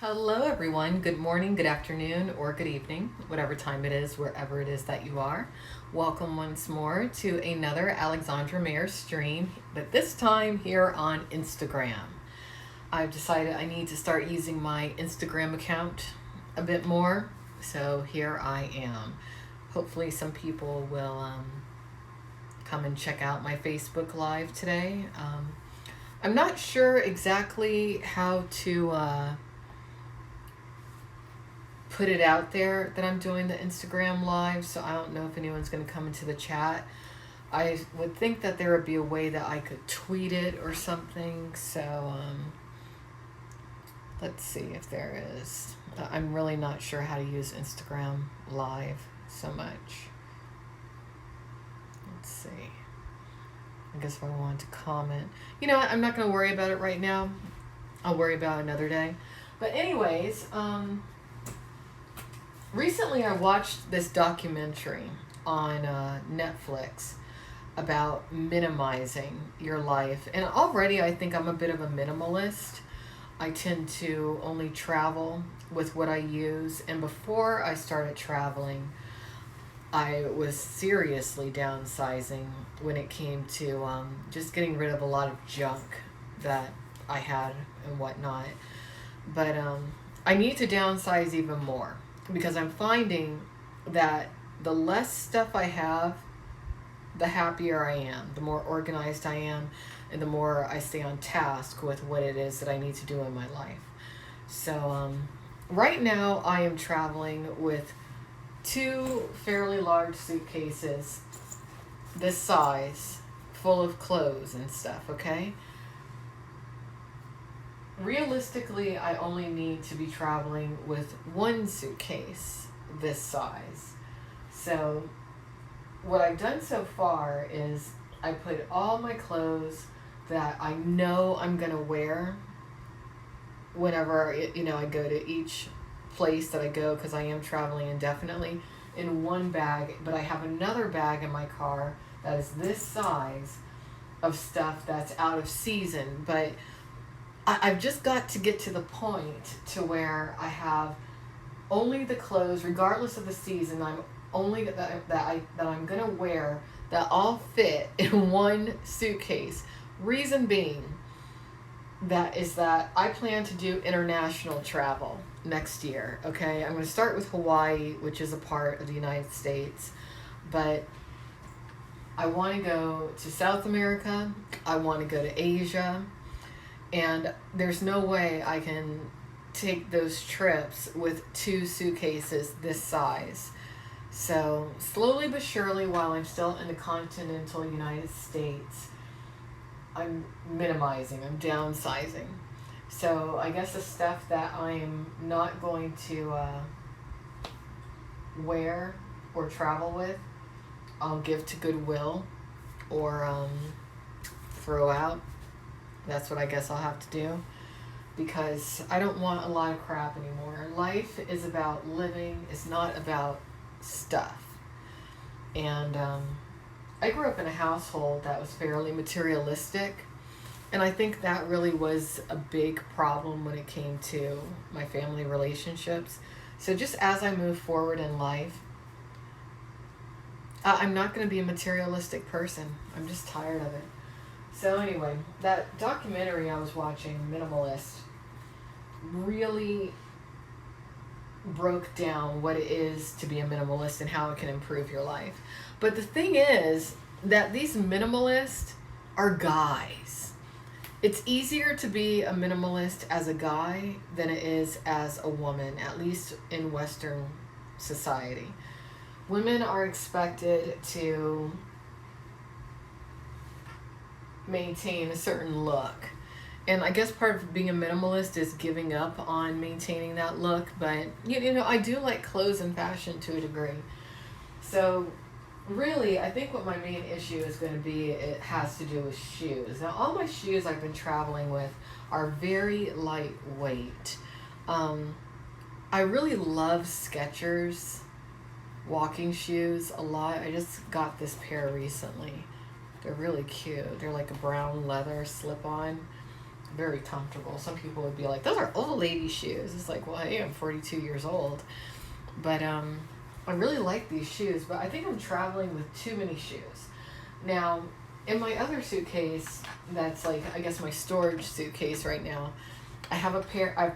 Hello, everyone. Good morning, good afternoon, or good evening, whatever time it is, wherever it is that you are. Welcome once more to another Alexandra Mayer stream, but this time here on Instagram. I've decided I need to start using my Instagram account a bit more, so here I am. Hopefully, some people will come and check out my Facebook Live today. I'm not sure exactly how to put it out there that I'm doing the Instagram live, so I don't know if anyone's going to come into the chat. I would think that there would be a way that I could tweet it or something, so let's see if there is. I'm really not sure how to use Instagram live so much. Let's see. I guess if I wanted to comment. You know what? I'm not going to worry about it right now. I'll worry about it another day. But anyways, recently I watched this documentary on Netflix about minimizing your life. And already I think I'm a bit of a minimalist. I tend to only travel with what I use. And before I started traveling, I was seriously downsizing when it came to just getting rid of a lot of junk that I had and whatnot. But I need to downsize even more because I'm finding that the less stuff I have, the happier I am, the more organized I am, and the more I stay on task with what it is that I need to do in my life. So right now I am traveling with two fairly large suitcases this size full of clothes and stuff, okay? Realistically, I only need to be traveling with one suitcase this size. So what I've done so far is I put all my clothes that I know I'm going to wear whenever I go to each place that I go, because I am traveling indefinitely, in one bag. But I have another bag in my car that is this size of stuff that's out of season. But I've just got to get to the point to where I have only the clothes, regardless of the season, I'm only that I'm gonna wear, that all fit in one suitcase. Reason being that I plan to do international travel next year. Okay, I'm gonna start with Hawaii, which is a part of the United States, but I want to go to South America. I want to go to Asia. And there's no way I can take those trips with two suitcases this size. So slowly but surely, while I'm still in the continental United States, I'm minimizing, I'm downsizing. So I guess the stuff that I'm not going to wear or travel with, I'll give to Goodwill or throw out. That's what I guess I'll have to do, because I don't want a lot of crap anymore. Life is about living. It's not about stuff. And I grew up in a household that was fairly materialistic, and I think that really was a big problem when it came to my family relationships. So just as I move forward in life, I'm not going to be a materialistic person. I'm just tired of it. So anyway, that documentary I was watching, Minimalist, really broke down what it is to be a minimalist and how it can improve your life. But the thing is that these minimalists are guys. It's easier to be a minimalist as a guy than it is as a woman, at least in Western society. Women are expected to maintain a certain look. And I guess part of being a minimalist is giving up on maintaining that look. But, I do like clothes and fashion to a degree. So, really, I think what my main issue is going to be, it has to do with shoes. Now, all my shoes I've been traveling with are very lightweight. I really love Skechers walking shoes a lot. I just got this pair recently. They're really cute. They're like a brown leather slip-on. very comfortable. Some people would be like, those are old lady shoes. It's like, well, hey, I'm 42 years old. But I really like these shoes, but I think I'm traveling with too many shoes. Now, in my other suitcase, that's like, I guess my storage suitcase right now, I have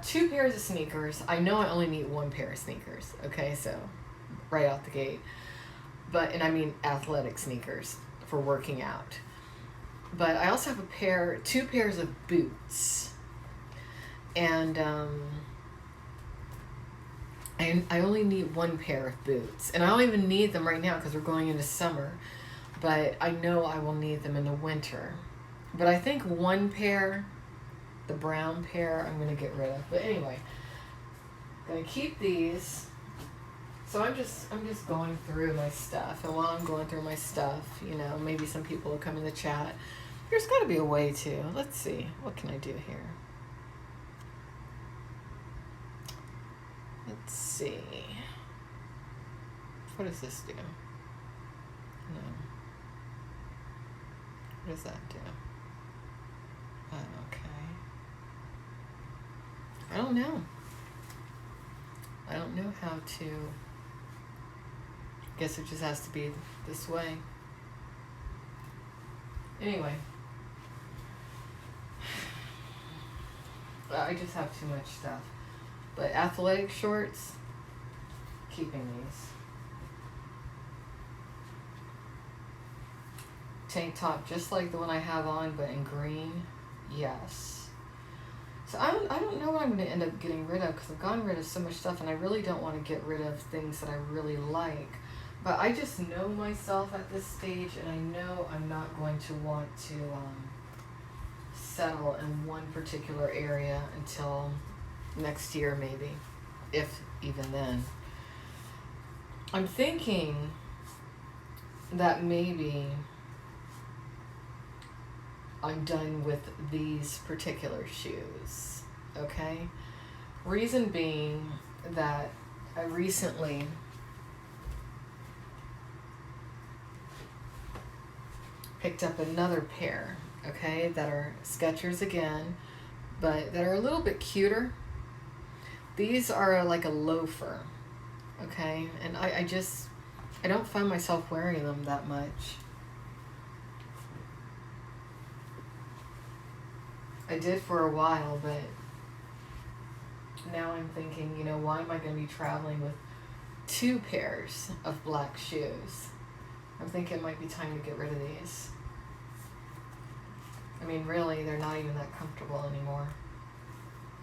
2 pairs of sneakers. I know I only need 1 pair of sneakers, okay, so right out the gate. And I mean athletic sneakers for working out. But I also have 2 pairs of boots. And I only need 1 pair of boots. And I don't even need them right now because we're going into summer. But I know I will need them in the winter. But I think 1 pair, the brown pair, I'm going to get rid of. But anyway, I'm going to keep these. So I'm just going through my stuff. And while I'm going through my stuff, you know, maybe some people will come in the chat. There's got to be a way to. Let's see. What can I do here? Let's see. What does this do? No. What does that do? Oh, okay. I don't know. I don't know how to. Guess it just has to be this way. Anyway. I just have too much stuff. But athletic shorts, keeping these. Tank top, just like the one I have on, but in green, yes. So I don't know what I'm going to end up getting rid of because I've gotten rid of so much stuff and I really don't want to get rid of things that I really like. But I just know myself at this stage and I know I'm not going to want to settle in one particular area until next year maybe, if even then. I'm thinking that maybe I'm done with these particular shoes, okay? Reason being that I recently picked up another pair, okay, that are Skechers again, but that are a little bit cuter. These are like a loafer, okay, and I don't find myself wearing them that much. I did for a while, but now I'm thinking, you know, why am I going to be traveling with 2 pairs of black shoes? I'm thinking it might be time to get rid of these. I mean, really, they're not even that comfortable anymore.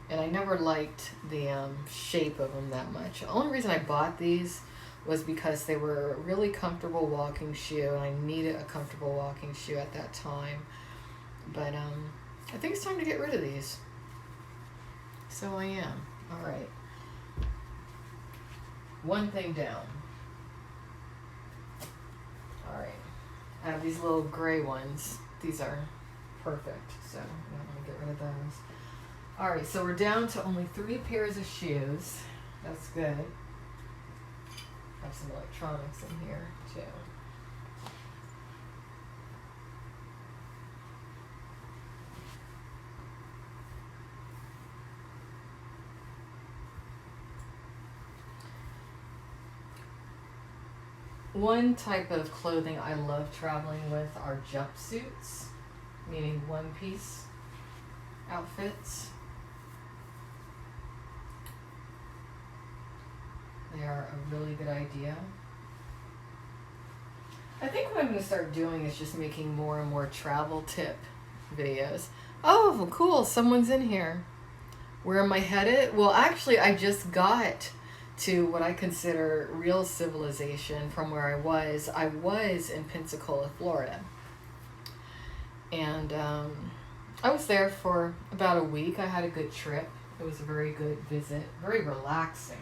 And I never liked the shape of them that much. The only reason I bought these was because they were a really comfortable walking shoe, and I needed a comfortable walking shoe at that time. But I think it's time to get rid of these. So I am. All right. One thing down. All right. I have these little gray ones. These are perfect, so I'm going to get rid of those. All right, so we're down to only 3 pairs of shoes. That's good. Have some electronics in here, too. One type of clothing I love traveling with are jumpsuits, meaning one-piece outfits. They are a really good idea. I think what I'm going to start doing is just making more and more travel tip videos. Oh, cool, someone's in here. Where am I headed? Well, actually, I just got to what I consider real civilization from where I was. I was in Pensacola, Florida. And I was there for about a week. I had a good trip. It was a very good visit, very relaxing.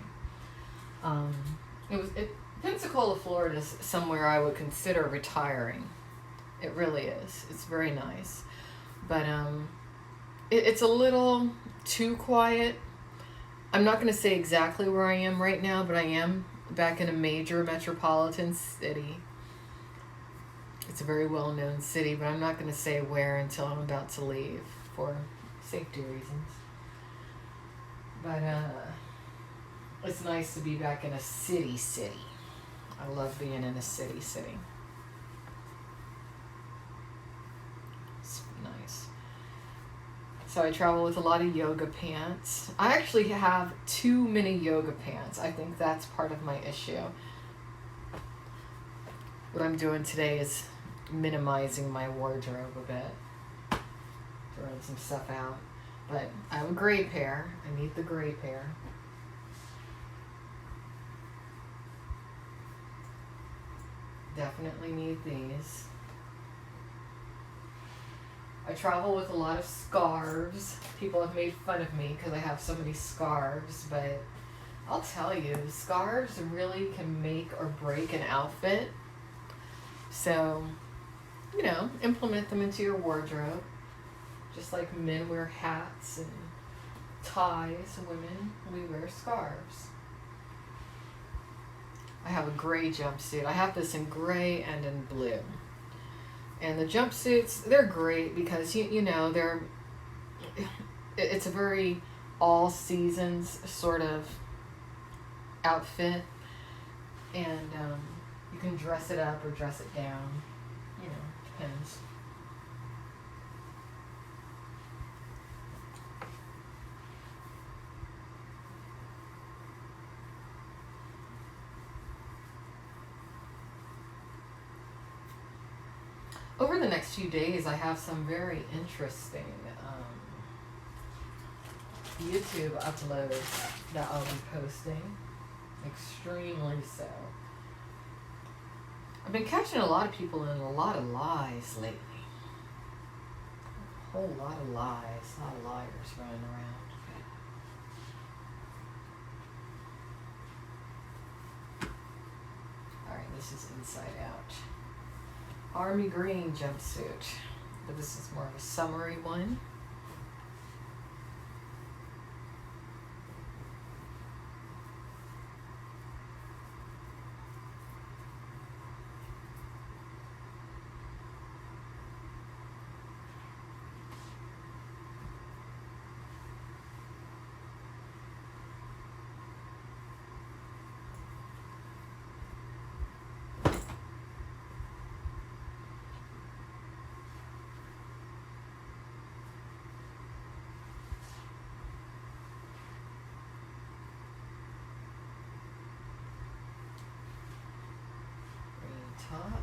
Pensacola, Florida is somewhere I would consider retiring. It really is. It's very nice. But it's a little too quiet. I'm not going to say exactly where I am right now, but I am back in a major metropolitan city. It's a very well-known city, but I'm not going to say where until I'm about to leave for safety reasons. But it's nice to be back in a city. I love being in a city. It's nice. So I travel with a lot of yoga pants. I actually have too many yoga pants. I think that's part of my issue. What I'm doing today is minimizing my wardrobe a bit. Throwing some stuff out. But I have a gray pair. I need the gray pair. Definitely need these. I travel with a lot of scarves. People have made fun of me because I have so many scarves, but I'll tell you, scarves really can make or break an outfit. So, implement them into your wardrobe. Just like men wear hats and ties, women, we wear scarves. I have a gray jumpsuit. I have this in gray and in blue. And the jumpsuits, they're great because, it's a very all seasons sort of outfit. And you can dress it up or dress it down. Depends. Over the next few days, I have some very interesting YouTube uploads that I'll be posting. Extremely so. I've been catching a lot of people in a lot of lies lately. A whole lot of lies, a lot of liars running around. Alright, this is inside out. Army green jumpsuit, but this is more of a summery one. Top.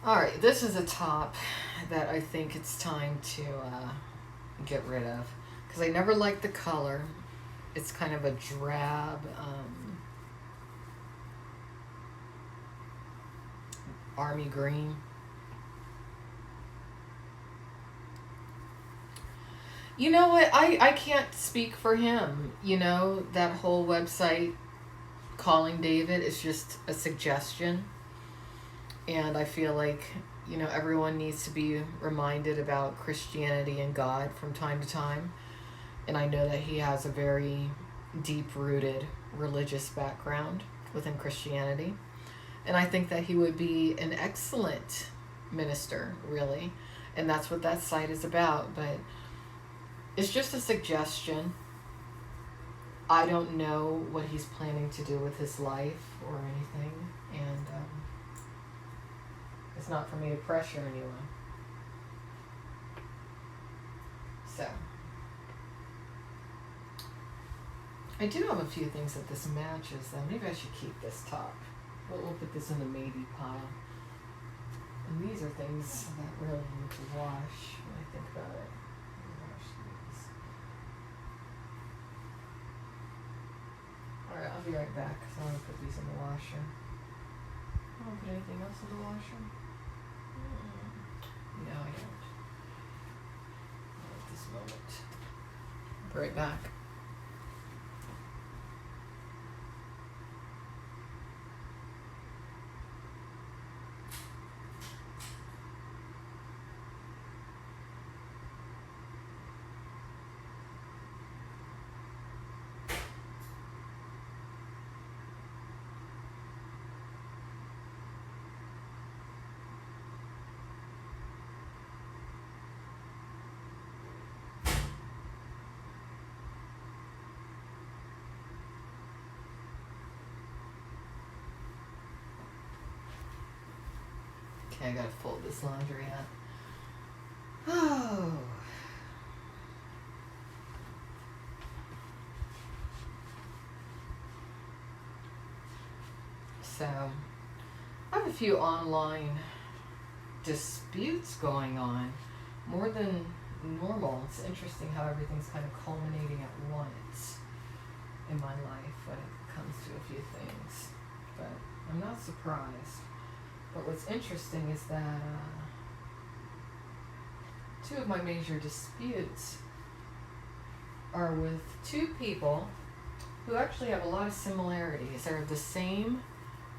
All right, this is a top that I think it's time to get rid of because I never liked the color. It's kind of a drab army green. You know what? I can't speak for him. That whole website, Calling David, is just a suggestion. And I feel like, everyone needs to be reminded about Christianity and God from time to time. And I know that he has a very deep-rooted religious background within Christianity. And I think that he would be an excellent minister, really. And that's what that site is about. But it's just a suggestion. I don't know what he's planning to do with his life or anything. And it's not for me to pressure anyone. So, I do have a few things that this matches, though. Maybe I should keep this top. We'll put this in the maybe pile. And these are things that really need to wash when I think about it. Wash these. Alright, I'll be right back because I want to put these in the washer. I don't put anything else in the washer. No, I don't. Not at this moment. I'll be right back. Okay, I gotta fold this laundry up. Oh. So, I have a few online disputes going on, more than normal. It's interesting how everything's kind of culminating at once in my life when it comes to a few things. But I'm not surprised. But what's interesting is that two of my major disputes are with two people who actually have a lot of similarities. They're of the same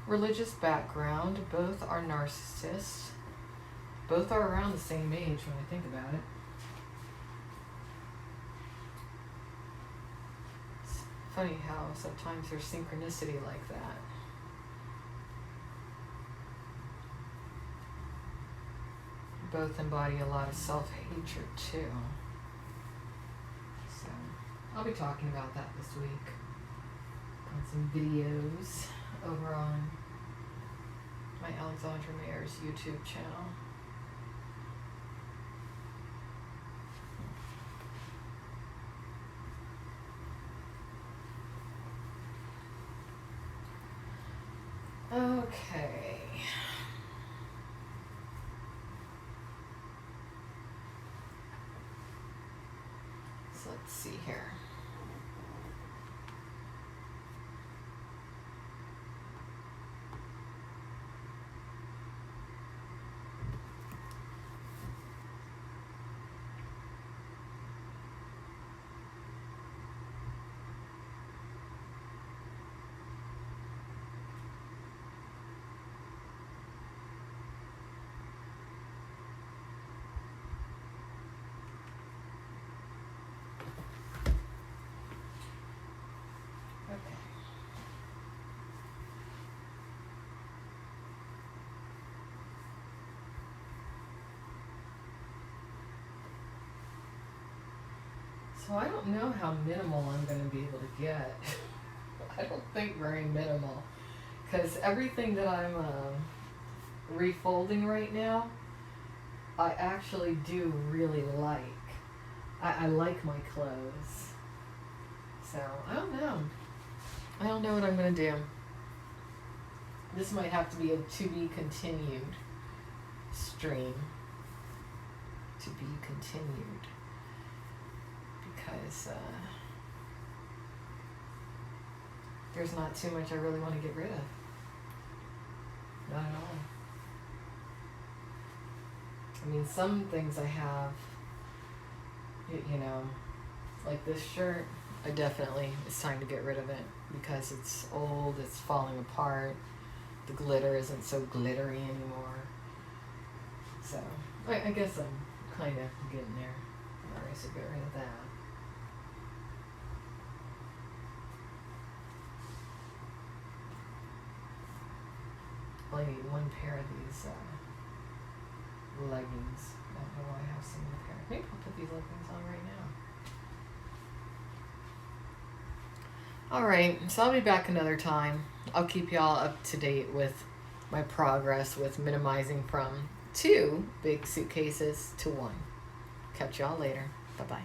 religious background, both are narcissists, both are around the same age when I think about it. It's funny how sometimes there's synchronicity like that. Both embody a lot of self-hatred too. So I'll be talking about that this week on some videos over on my Alexandra Mayer's YouTube channel. Okay. So let's see here. So I don't know how minimal I'm going to be able to get. I don't think very minimal. Because everything that I'm refolding right now, I actually do really like. I like my clothes. So, I don't know. I don't know what I'm going to do. This might have to be a to be continued stream. To be continued. Because there's not too much I really want to get rid of. Not at all. I mean, some things I have, you know, like this shirt, it's time to get rid of it because it's old, it's falling apart, the glitter isn't so glittery anymore. So, I guess I'm kind of getting there. Alright, so get rid of that. I need one pair of these leggings. I don't know why I have some in the pair. Maybe I'll put these leggings on right now. Alright, so I'll be back another time. I'll keep y'all up to date with my progress with minimizing from 2 big suitcases to 1. Catch y'all later. Bye-bye.